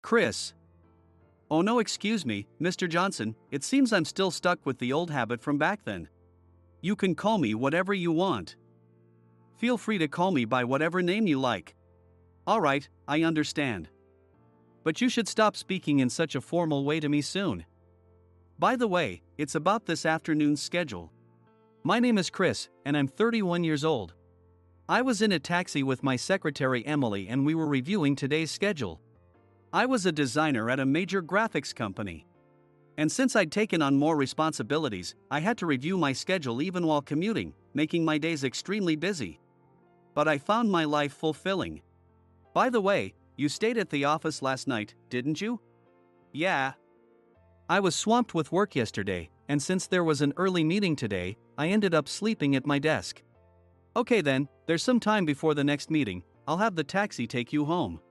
Chris. Oh no, excuse me, Mr. Johnson, it seems I'm still stuck with the old habit from back then. You can call me whatever you want. Feel free to call me by whatever name you like. Alright, I understand. But you should stop speaking in such a formal way to me soon. By the way, it's about this afternoon's schedule. My name is Chris, and I'm 31 years old. I was in a taxi with my secretary Emily and we were reviewing today's schedule. I was a designer at a major graphics company. And since I'd taken on more responsibilities, I had to review my schedule even while commuting, making my days extremely busy. But I found my life fulfilling. By the way, you stayed at the office last night, didn't you? Yeah. I was swamped with work yesterday, and since there was an early meeting today, I ended up sleeping at my desk. Okay then, there's some time before the next meeting, I'll have the taxi take you home.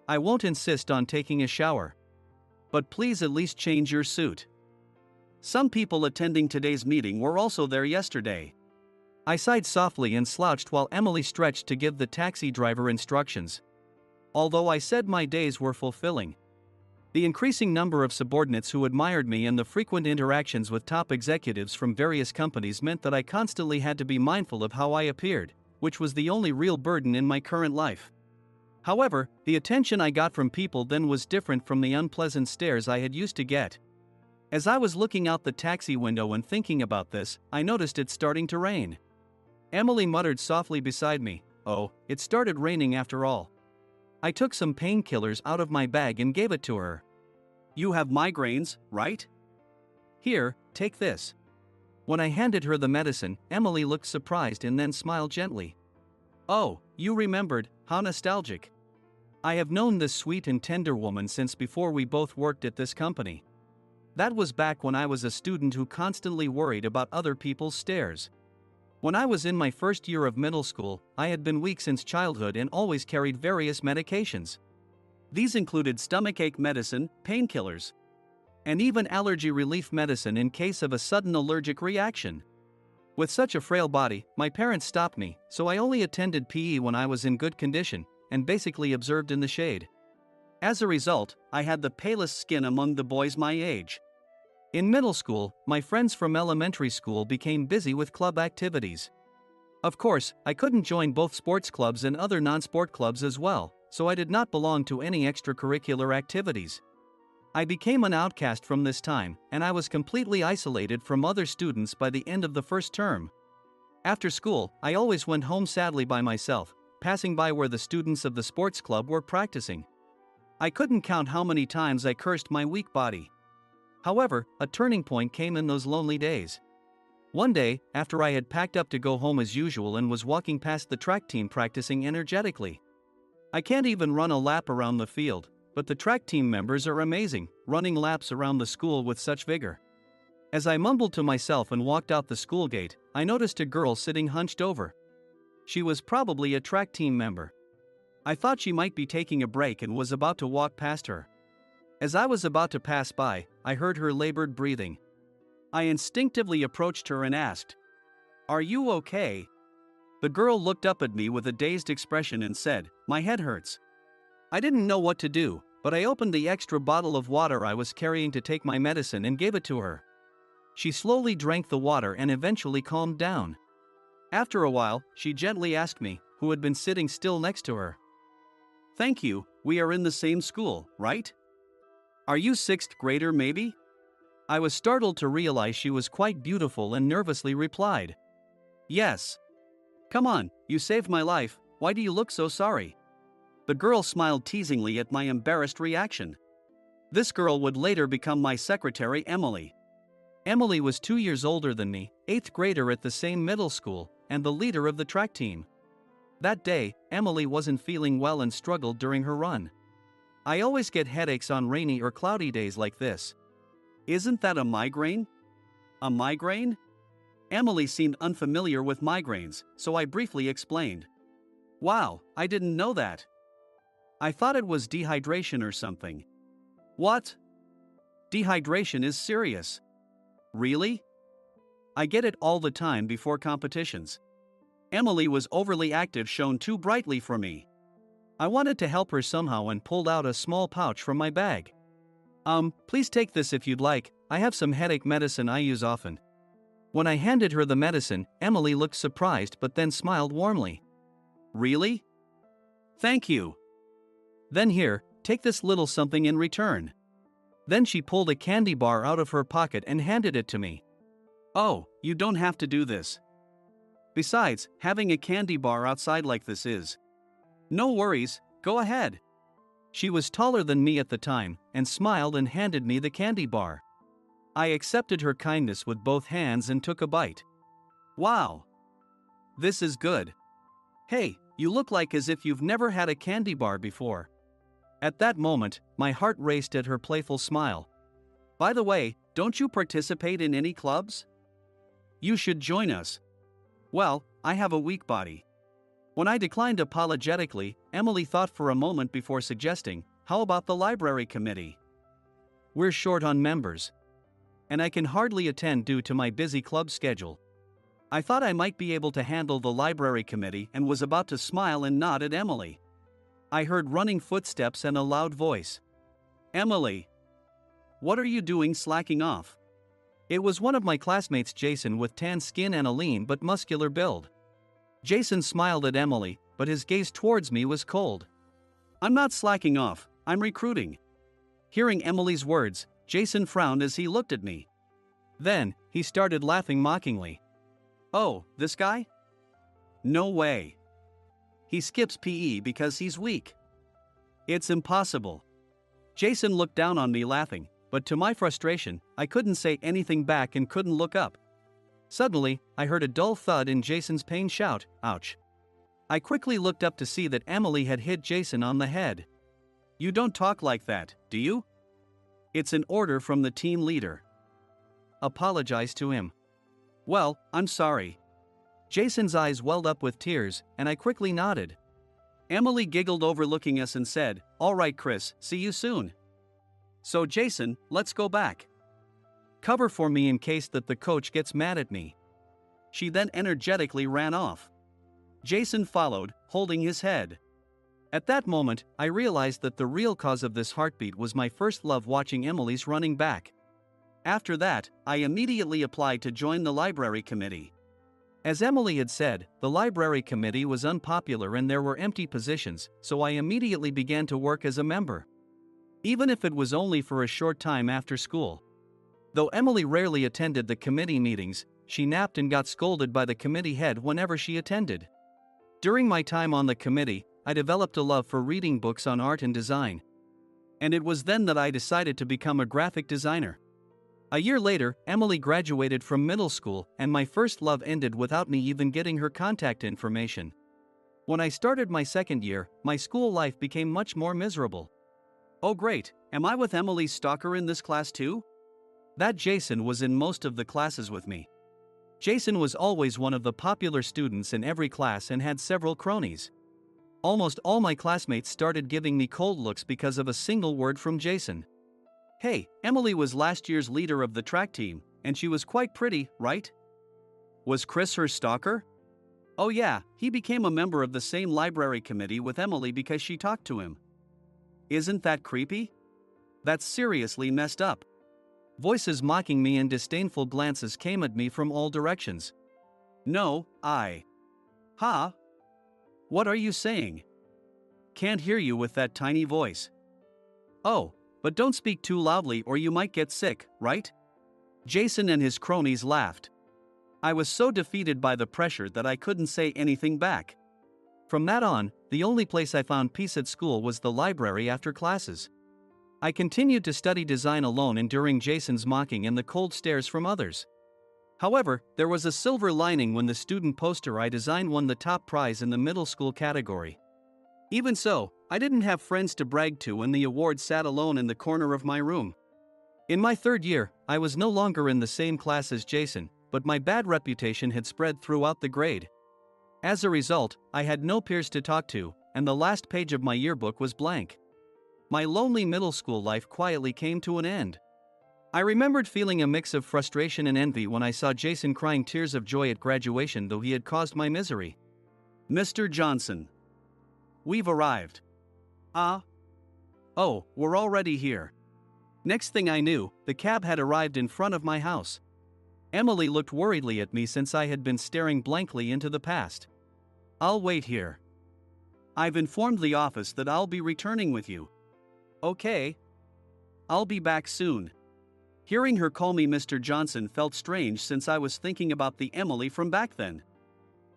I won't insist on taking a shower. But please at least change your suit. Some people attending today's meeting were also there yesterday. I sighed softly and slouched while Emily stretched to give the taxi driver instructions. Although I said my days were fulfilling. The increasing number of subordinates who admired me and the frequent interactions with top executives from various companies meant that I constantly had to be mindful of how I appeared, which was the only real burden in my current life. However, the attention I got from people then was different from the unpleasant stares I had used to get. As I was looking out the taxi window and thinking about this, I noticed it starting to rain. Emily muttered softly beside me, "Oh, it started raining after all." I took some painkillers out of my bag and gave it to her. "You have migraines, right? Here, take this." When I handed her the medicine, Emily looked surprised and then smiled gently. "Oh, you remembered, how nostalgic. I have known this sweet and tender woman since before we both worked at this company. That was back when I was a student who constantly worried about other people's stares. When I was in my first year of middle school, I had been weak since childhood and always carried various medications. These included stomachache medicine, painkillers, and even allergy relief medicine in case of a sudden allergic reaction. With such a frail body, my parents stopped me, so I only attended PE when I was in good condition, and basically observed in the shade. As a result, I had the palest skin among the boys my age. In middle school, my friends from elementary school became busy with club activities. Of course, I couldn't join both sports clubs and other non-sport clubs as well, so I did not belong to any extracurricular activities. I became an outcast from this time, and I was completely isolated from other students by the end of the first term. After school, I always went home sadly by myself, passing by where the students of the sports club were practicing. I couldn't count how many times I cursed my weak body. However, a turning point came in those lonely days. One day, after I had packed up to go home as usual and was walking past the track team practicing energetically. I can't even run a lap around the field, but the track team members are amazing, running laps around the school with such vigor. As I mumbled to myself and walked out the school gate, I noticed a girl sitting hunched over. She was probably a track team member. I thought she might be taking a break and was about to walk past her. As I was about to pass by, I heard her labored breathing. I instinctively approached her and asked, "Are you okay?" The girl looked up at me with a dazed expression and said, "My head hurts." I didn't know what to do, but I opened the extra bottle of water I was carrying to take my medicine and gave it to her. She slowly drank the water and eventually calmed down. After a while, she gently asked me, who had been sitting still next to her, "Thank you, we are in the same school, right? Are you 6th grader maybe?" I was startled to realize she was quite beautiful and nervously replied, "Yes." "Come on, you saved my life, why do you look so sorry?" The girl smiled teasingly at my embarrassed reaction. This girl would later become my secretary Emily. Emily was 2 years older than me, 8th grader at the same middle school, and the leader of the track team. That day, Emily wasn't feeling well and struggled during her run. I always get headaches on rainy or cloudy days like this. "Isn't that a migraine?" "A migraine?" Emily seemed unfamiliar with migraines, so I briefly explained. "Wow, I didn't know that. I thought it was dehydration or something." "What? Dehydration is serious." "Really?" "I get it all the time before competitions." Emily was overly active, shone too brightly for me. I wanted to help her somehow and pulled out a small pouch from my bag. Please take this if you'd like, I have some headache medicine I use often. When I handed her the medicine, Emily looked surprised but then smiled warmly. Really? Thank you. Then here, take this little something in return. Then she pulled a candy bar out of her pocket and handed it to me. Oh, you don't have to do this. Besides, having a candy bar outside like this is. No worries, go ahead. She was taller than me at the time, and smiled and handed me the candy bar. I accepted her kindness with both hands and took a bite. Wow! This is good. Hey, you look like as if you've never had a candy bar before. At that moment, my heart raced at her playful smile. By the way, don't you participate in any clubs? You should join us. Well, I have a weak body. When I declined apologetically, Emily thought for a moment before suggesting, how about the library committee? We're short on members. And I can hardly attend due to my busy club schedule. I thought I might be able to handle the library committee and was about to smile and nod at Emily. I heard running footsteps and a loud voice. Emily! What are you doing slacking off? It was one of my classmates, Jason, with tan skin and a lean but muscular build. Jason smiled at Emily, but his gaze towards me was cold. I'm not slacking off, I'm recruiting. Hearing Emily's words, Jason frowned as he looked at me. Then, he started laughing mockingly. Oh, this guy? No way. He skips PE because he's weak. It's impossible. Jason looked down on me laughing, but to my frustration, I couldn't say anything back and couldn't look up. Suddenly, I heard a dull thud and Jason's pained shout, ouch. I quickly looked up to see that Emily had hit Jason on the head. You don't talk like that, do you? It's an order from the team leader. Apologize to him. Well, I'm sorry. Jason's eyes welled up with tears, and I quickly nodded. Emily giggled, overlooking us, and said, All right, Chris, see you soon. So Jason, let's go back. Cover for me in case that the coach gets mad at me. She then energetically ran off. Jason followed, holding his head. At that moment, I realized that the real cause of this heartbeat was my first love, watching Emily's running back. After that, I immediately applied to join the library committee. As Emily had said, the library committee was unpopular and there were empty positions, so I immediately began to work as a member. Even if it was only for a short time after school. Though Emily rarely attended the committee meetings, she napped and got scolded by the committee head whenever she attended. During my time on the committee, I developed a love for reading books on art and design. And it was then that I decided to become a graphic designer. A year later, Emily graduated from middle school, and my first love ended without me even getting her contact information. When I started my second year, my school life became much more miserable. Oh great, am I with Emily's stalker in this class too? That Jason was in most of the classes with me. Jason was always one of the popular students in every class and had several cronies. Almost all my classmates started giving me cold looks because of a single word from Jason. Hey, Emily was last year's leader of the track team, and she was quite pretty, right? Was Chris her stalker? Oh yeah, he became a member of the same library committee with Emily because she talked to him. Isn't that creepy? That's seriously messed up. Voices mocking me and disdainful glances came at me from all directions. No, Ha? What are you saying? Can't hear you with that tiny voice. Oh, but don't speak too loudly or you might get sick, right? Jason and his cronies laughed. I was so defeated by the pressure that I couldn't say anything back. From that on, the only place I found peace at school was the library after classes. I continued to study design alone, enduring Jason's mocking and the cold stares from others. However, there was a silver lining when the student poster I designed won the top prize in the middle school category. Even so, I didn't have friends to brag to when the award sat alone in the corner of my room. In my third year, I was no longer in the same class as Jason, but my bad reputation had spread throughout the grade. As a result, I had no peers to talk to, and the last page of my yearbook was blank. My lonely middle school life quietly came to an end. I remembered feeling a mix of frustration and envy when I saw Jason crying tears of joy at graduation, though he had caused my misery. Mr. Johnson. We've arrived. Ah, oh, we're already here. Next thing I knew, the cab had arrived in front of my house. Emily looked worriedly at me since I had been staring blankly into the past. I'll wait here. I've informed the office that I'll be returning with you. Okay. I'll be back soon. Hearing her call me Mr. Johnson felt strange since I was thinking about the Emily from back then.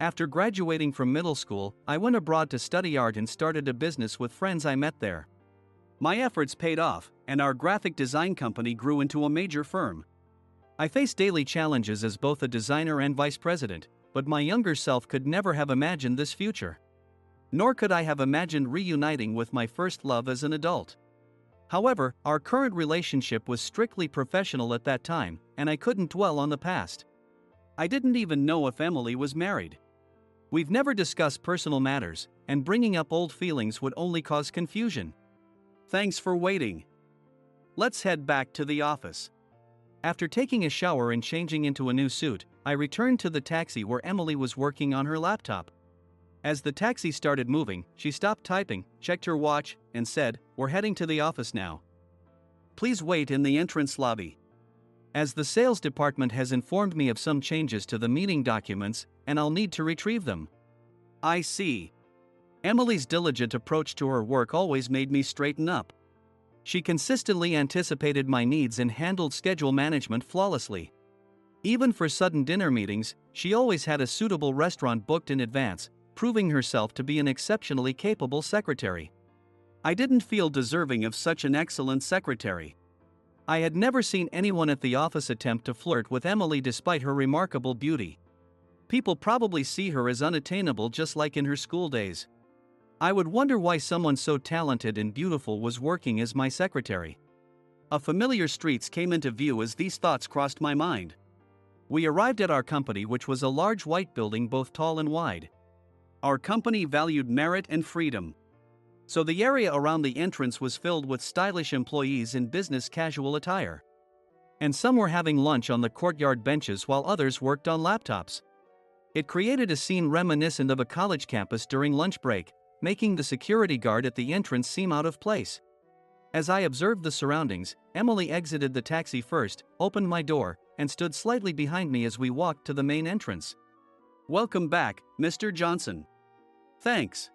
After graduating from middle school, I went abroad to study art and started a business with friends I met there. My efforts paid off, and our graphic design company grew into a major firm. I faced daily challenges as both a designer and vice president, but my younger self could never have imagined this future. Nor could I have imagined reuniting with my first love as an adult. However, our current relationship was strictly professional at that time, and I couldn't dwell on the past. I didn't even know if Emily was married. We've never discussed personal matters, and bringing up old feelings would only cause confusion. Thanks for waiting. Let's head back to the office. After taking a shower and changing into a new suit, I returned to the taxi where Emily was working on her laptop. As the taxi started moving, she stopped typing, checked her watch, and said, "We're heading to the office now. Please wait in the entrance lobby. As the sales department has informed me of some changes to the meeting documents, and I'll need to retrieve them." I see. Emily's diligent approach to her work always made me straighten up. She consistently anticipated my needs and handled schedule management flawlessly. Even for sudden dinner meetings, she always had a suitable restaurant booked in advance, proving herself to be an exceptionally capable secretary. I didn't feel deserving of such an excellent secretary. I had never seen anyone at the office attempt to flirt with Emily despite her remarkable beauty. People probably see her as unattainable just like in her school days. I would wonder why someone so talented and beautiful was working as my secretary. A familiar streets came into view as these thoughts crossed my mind. We arrived at our company, which was a large white building both tall and wide. Our company valued merit and freedom. So the area around the entrance was filled with stylish employees in business casual attire. And some were having lunch on the courtyard benches while others worked on laptops. It created a scene reminiscent of a college campus during lunch break, making the security guard at the entrance seem out of place. As I observed the surroundings, Emily exited the taxi first, opened my door, and stood slightly behind me as we walked to the main entrance. "Welcome back, Mr. Johnson." "Thanks.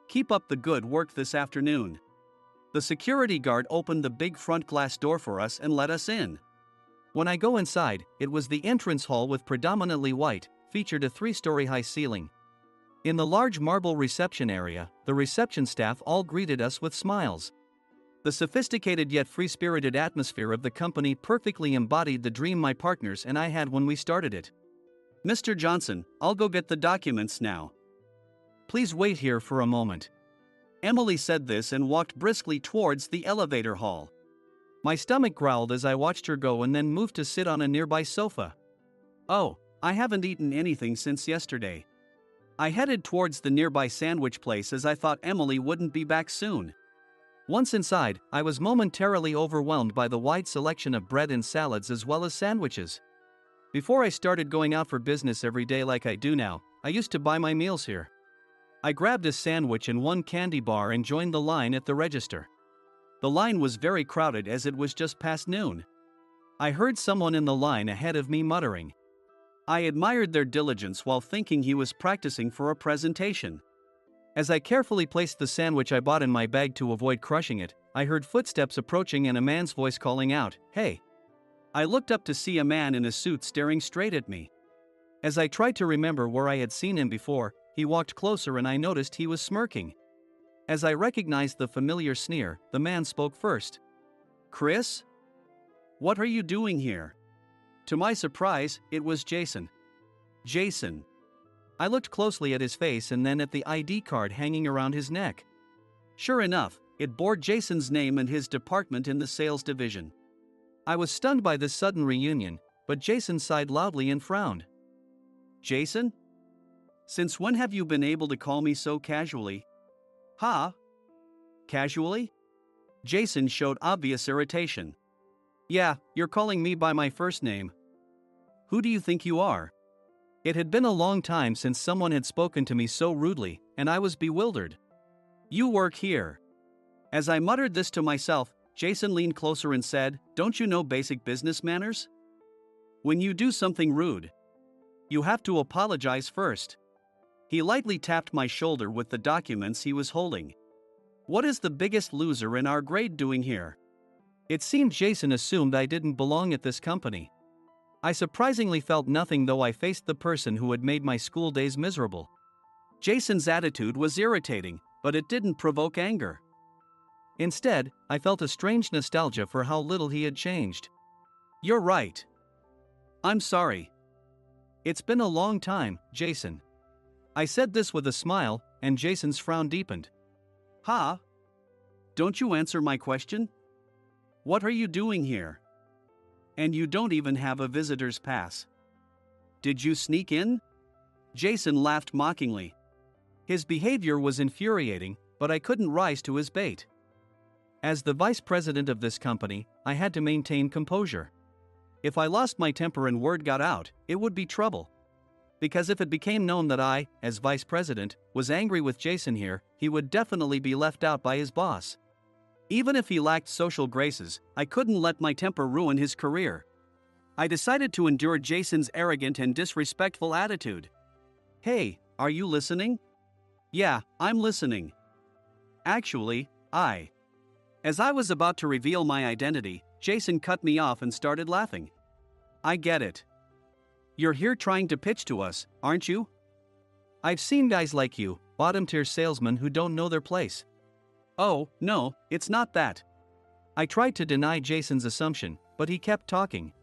Keep up the good work this afternoon." The security guard opened the big front glass door for us and let us in. When I go inside, it was the entrance hall with predominantly white, featured a 3-story high ceiling. In the large marble reception area, the reception staff all greeted us with smiles. The sophisticated yet free-spirited atmosphere of the company perfectly embodied the dream my partners and I had when we started it. "Mr. Johnson, I'll go get the documents now. Please wait here for a moment." Emily said this and walked briskly towards the elevator hall. My stomach growled as I watched her go and then moved to sit on a nearby sofa. "Oh, I haven't eaten anything since yesterday." I headed towards the nearby sandwich place as I thought Emily wouldn't be back soon. Once inside, I was momentarily overwhelmed by the wide selection of bread and salads as well as sandwiches. Before I started going out for business every day like I do now, I used to buy my meals here. I grabbed a sandwich and one candy bar and joined the line at the register. The line was very crowded as it was just past noon. I heard someone in the line ahead of me muttering. I admired their diligence while thinking he was practicing for a presentation. As I carefully placed the sandwich I bought in my bag to avoid crushing it, I heard footsteps approaching and a man's voice calling out, "Hey." I looked up to see a man in a suit staring straight at me. As I tried to remember where I had seen him before, he walked closer and I noticed he was smirking. As I recognized the familiar sneer, the man spoke first. "Chris? What are you doing here?" To my surprise, it was Jason. Jason. I looked closely at his face and then at the ID card hanging around his neck. Sure enough, it bore Jason's name and his department in the sales division. I was stunned by this sudden reunion, but Jason sighed loudly and frowned. "Jason? Since when have you been able to call me so casually?" "Huh? Casually?" Jason showed obvious irritation. "Yeah, you're calling me by my first name. Who do you think you are?" It had been a long time since someone had spoken to me so rudely, and I was bewildered. "You work here." As I muttered this to myself, Jason leaned closer and said, "Don't you know basic business manners? When you do something rude, you have to apologize first." He lightly tapped my shoulder with the documents he was holding. "What is the biggest loser in our grade doing here?" It seemed Jason assumed I didn't belong at this company. I surprisingly felt nothing, though I faced the person who had made my school days miserable. Jason's attitude was irritating, but it didn't provoke anger. Instead, I felt a strange nostalgia for how little he had changed. "You're right. I'm sorry. It's been a long time, Jason." I said this with a smile, and Jason's frown deepened. "Huh? Don't you answer my question? What are you doing here? And you don't even have a visitor's pass. Did you sneak in?" Jason laughed mockingly. His behavior was infuriating, but I couldn't rise to his bait. As the vice president of this company, I had to maintain composure. If I lost my temper and word got out, it would be trouble. Because if it became known that I, as vice president, was angry with Jason here, he would definitely be left out by his boss. Even if he lacked social graces, I couldn't let my temper ruin his career. I decided to endure Jason's arrogant and disrespectful attitude. "Hey, are you listening?" "Yeah, I'm listening. Actually, As I was about to reveal my identity, Jason cut me off and started laughing. "I get it. You're here trying to pitch to us, aren't you? I've seen guys like you, bottom-tier salesmen who don't know their place." "Oh, no, it's not that." I tried to deny Jason's assumption, but he kept talking.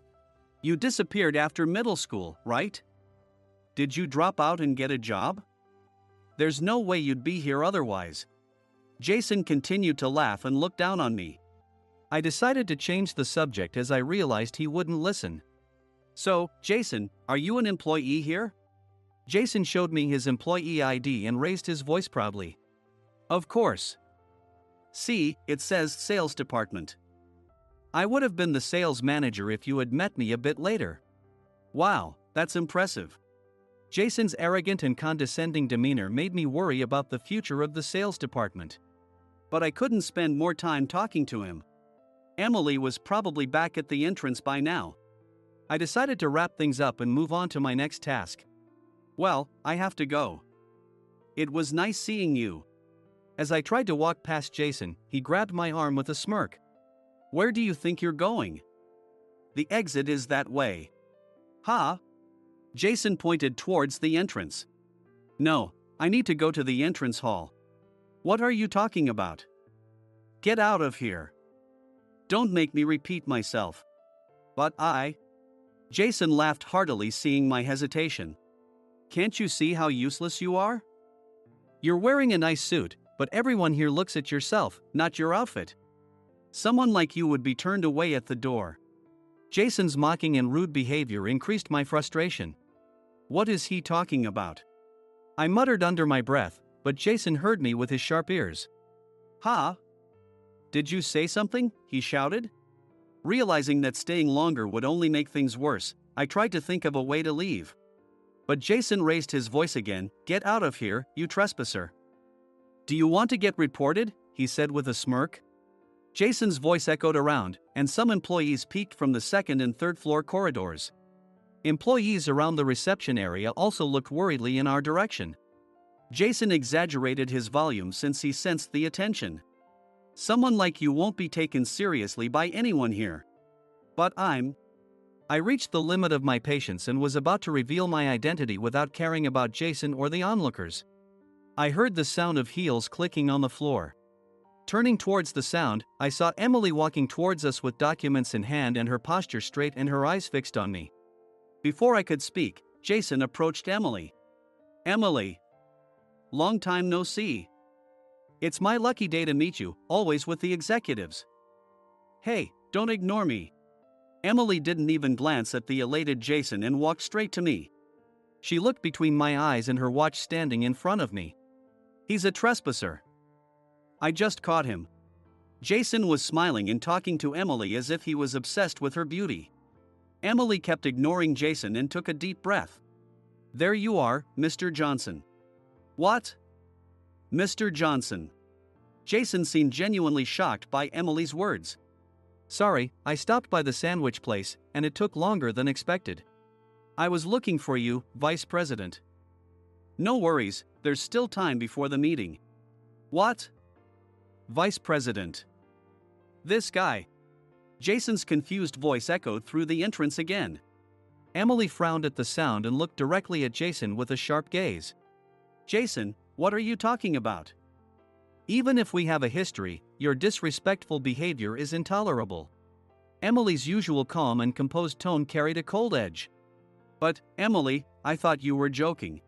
"You disappeared after middle school, right? Did you drop out and get a job? There's no way you'd be here otherwise." Jason continued to laugh and look down on me. I decided to change the subject as I realized he wouldn't listen. "So, Jason, are you an employee here?" Jason showed me his employee ID and raised his voice proudly. "Of course. See, it says sales department. I would have been the sales manager if you had met me a bit later." "Wow, that's impressive." Jason's arrogant and condescending demeanor made me worry about the future of the sales department. But I couldn't spend more time talking to him. Emily was probably back at the entrance by now. I decided to wrap things up and move on to my next task. "Well, I have to go. It was nice seeing you." As I tried to walk past Jason, he grabbed my arm with a smirk. "Where do you think you're going?" "The exit is that way." "Huh?" Jason pointed towards the entrance. "No, I need to go to the entrance hall." "What are you talking about?" "Get out of here. Don't make me repeat myself." "But Jason laughed heartily, seeing my hesitation. "Can't you see how useless you are? You're wearing a nice suit, but everyone here looks at yourself, not your outfit. Someone like you would be turned away at the door." Jason's mocking and rude behavior increased my frustration. What is he talking about? I muttered under my breath, but Jason heard me with his sharp ears. "Huh? Did you say something?" he shouted. Realizing that staying longer would only make things worse, I tried to think of a way to leave. But Jason raised his voice again. "Get out of here, you trespasser." "Do you want to get reported?" he said with a smirk. Jason's voice echoed around, and some employees peeked from the second and third floor corridors. Employees around the reception area also looked worriedly in our direction. Jason exaggerated his volume since he sensed the attention. "Someone like you won't be taken seriously by anyone here." "But I reached the limit of my patience and was about to reveal my identity without caring about Jason or the onlookers. I heard the sound of heels clicking on the floor. Turning towards the sound, I saw Emily walking towards us with documents in hand and her posture straight and her eyes fixed on me. Before I could speak, Jason approached Emily. "Emily. Long time no see. It's my lucky day to meet you, always with the executives." "Hey, don't ignore me." Emily didn't even glance at the elated Jason and walked straight to me. She looked between my eyes and her watch standing in front of me. "He's a trespasser. I just caught him." Jason was smiling and talking to Emily as if he was obsessed with her beauty. Emily kept ignoring Jason and took a deep breath. "There you are, Mr. Johnson." "What?" "Mr. Johnson. Jason seemed genuinely shocked by Emily's words. Sorry, I stopped by the sandwich place, and it took longer than expected. I was looking for you, Vice President. No worries, there's still time before the meeting. What? Vice President. This guy. Jason's confused voice echoed through the entrance again. Emily frowned at the sound and looked directly at Jason with a sharp gaze. Jason, what are you talking about? Even if we have a history, your disrespectful behavior is intolerable. Emily's usual calm and composed tone carried a cold edge. But, Emily, I thought you were joking.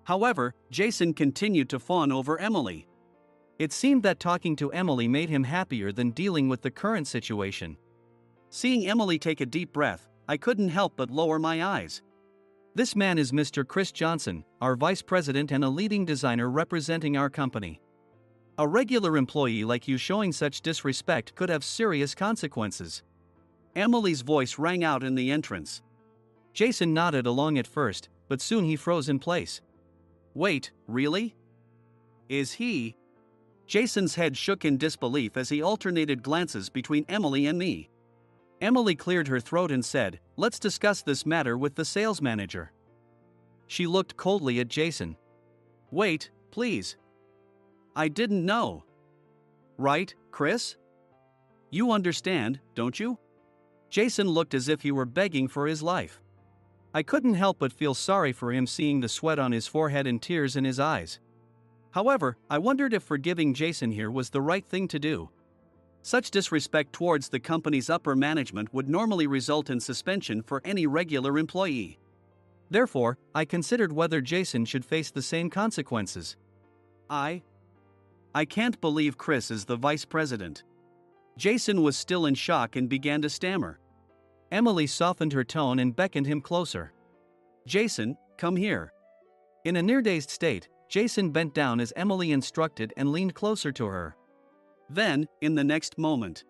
However, Jason continued to fawn over Emily. It seemed that talking to Emily made him happier than dealing with the current situation. Seeing Emily take a deep breath, I couldn't help but lower my eyes. This man is Mr. Chris Johnson, our vice president and a leading designer representing our company. A regular employee like you showing such disrespect could have serious consequences. Emily's voice rang out in the entrance. Jason nodded along at first, but soon he froze in place. Wait, really? Is he? Jason's head shook in disbelief as he alternated glances between Emily and me. Emily cleared her throat and said, "Let's discuss this matter with the sales manager." She looked coldly at Jason. Wait, please. I didn't know. Right, Chris? You understand, don't you? Jason looked as if he were begging for his life. I couldn't help but feel sorry for him seeing the sweat on his forehead and tears in his eyes. However, I wondered if forgiving Jason here was the right thing to do. Such disrespect towards the company's upper management would normally result in suspension for any regular employee. Therefore, I considered whether Jason should face the same consequences. I can't believe Chris is the vice president. Jason was still in shock and began to stammer. Emily softened her tone and beckoned him closer. Jason, come here. In a near-dazed state, Jason bent down as Emily instructed and leaned closer to her. Then, in the next moment,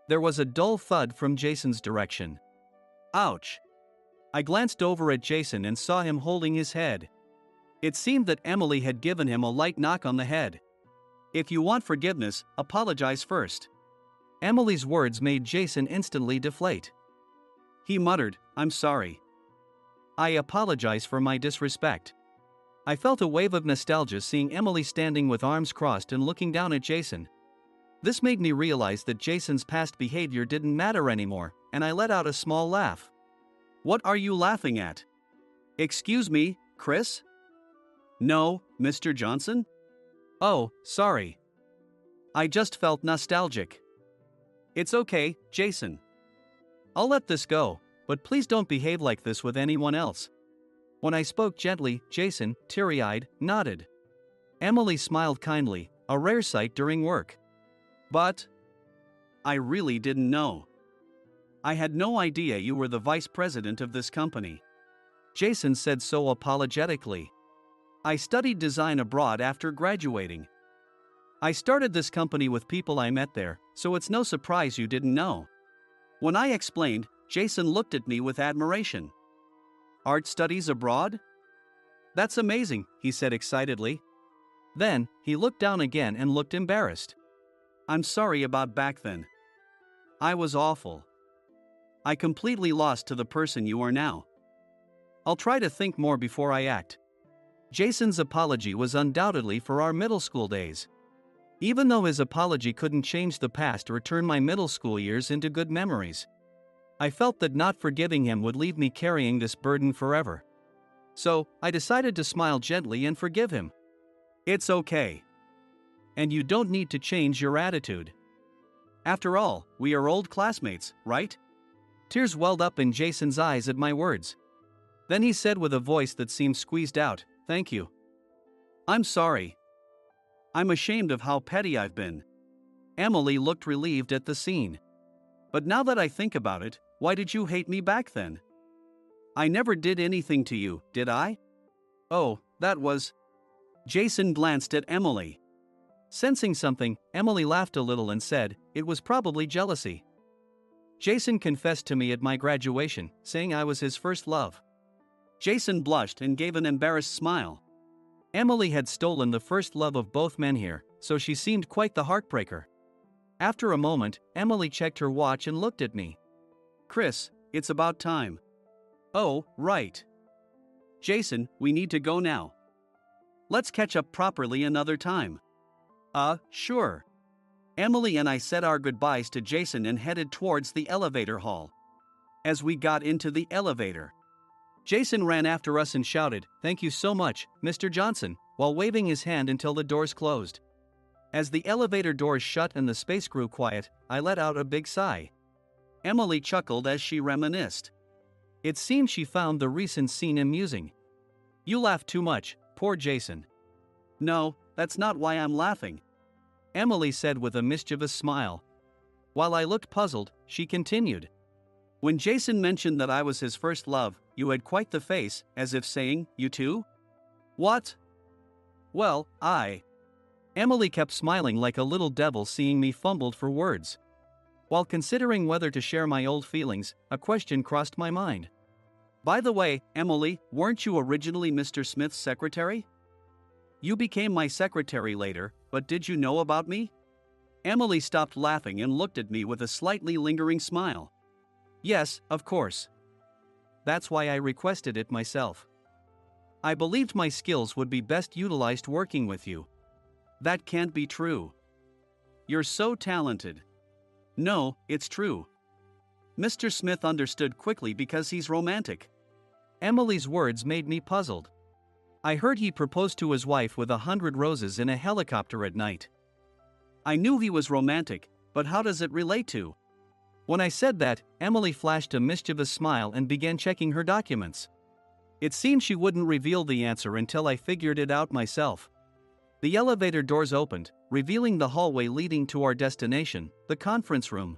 there was a dull thud from Jason's direction. Ouch! I glanced over at Jason and saw him holding his head. It seemed that Emily had given him a light knock on the head. If you want forgiveness, apologize first. Emily's words made Jason instantly deflate. He muttered, I'm sorry. I apologize for my disrespect. I felt a wave of nostalgia seeing Emily standing with arms crossed and looking down at Jason. This made me realize that Jason's past behavior didn't matter anymore, and I let out a small laugh. What are you laughing at? Excuse me, Chris? No, Mr. Johnson? Oh, sorry. I just felt nostalgic. It's okay, Jason. I'll let this go, but please don't behave like this with anyone else. When I spoke gently, Jason, teary-eyed, nodded. Emily smiled kindly, a rare sight during work. But I really didn't know. I had no idea you were the vice president of this company. Jason said so apologetically. I studied design abroad after graduating. I started this company with people I met there, so it's no surprise you didn't know. When I explained, Jason looked at me with admiration. Art studies abroad? That's amazing, he said excitedly. Then, he looked down again and looked embarrassed. I'm sorry about back then. I was awful. I completely lost to the person you are now. I'll try to think more before I act. Jason's apology was undoubtedly for our middle school days. Even though his apology couldn't change the past or turn my middle school years into good memories, I felt that not forgiving him would leave me carrying this burden forever. So, I decided to smile gently and forgive him. It's okay. And you don't need to change your attitude. After all, we are old classmates, right? Tears welled up in Jason's eyes at my words. Then he said with a voice that seemed squeezed out, "Thank you. I'm sorry. I'm ashamed of how petty I've been." Emily looked relieved at the scene. But now that I think about it, why did you hate me back then? I never did anything to you, did I? Oh, that was... Jason glanced at Emily. Sensing something, Emily laughed a little and said, "It was probably jealousy." Jason confessed to me at my graduation, saying I was his first love. Jason blushed and gave an embarrassed smile. Emily had stolen the first love of both men here, so she seemed quite the heartbreaker. After a moment, Emily checked her watch and looked at me. Chris, it's about time. Oh, right. Jason, we need to go now. Let's catch up properly another time. Sure. Emily and I said our goodbyes to Jason and headed towards the elevator hall. As we got into the elevator, Jason ran after us and shouted, "Thank you so much, Mr. Johnson," while waving his hand until the doors closed. As the elevator doors shut and the space grew quiet, I let out a big sigh. Emily chuckled as she reminisced. It seemed she found the recent scene amusing. "You laugh too much, poor Jason." "No, that's not why I'm laughing," Emily said with a mischievous smile. While I looked puzzled, she continued. "When Jason mentioned that I was his first love, you had quite the face, as if saying, 'You too?'" "What?" "Well, Emily kept smiling like a little devil seeing me fumbled for words. While considering whether to share my old feelings, a question crossed my mind. "By the way, Emily, weren't you originally Mr. Smith's secretary?" "You became my secretary later, but did you know about me?" Emily stopped laughing and looked at me with a slightly lingering smile. "Yes, of course. That's why I requested it myself. I believed my skills would be best utilized working with you." "That can't be true. You're so talented." "No, it's true. Mr. Smith understood quickly because he's romantic." Emily's words made me puzzled. "I heard he proposed to his wife with 100 roses in a helicopter at night." I knew he was romantic, but how does it relate to? When I said that, Emily flashed a mischievous smile and began checking her documents. It seemed she wouldn't reveal the answer until I figured it out myself. The elevator doors opened, revealing the hallway leading to our destination, the conference room.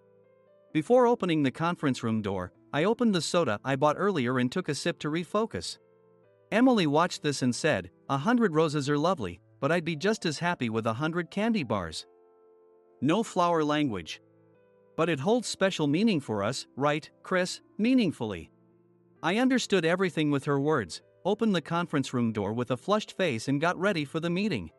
Before opening the conference room door, I opened the soda I bought earlier and took a sip to refocus. Emily watched this and said, "100 roses are lovely, but I'd be just as happy with 100 candy bars." No flower language. But it holds special meaning for us, right, Chris? Meaningfully. I understood everything with her words, opened the conference room door with a flushed face and got ready for the meeting.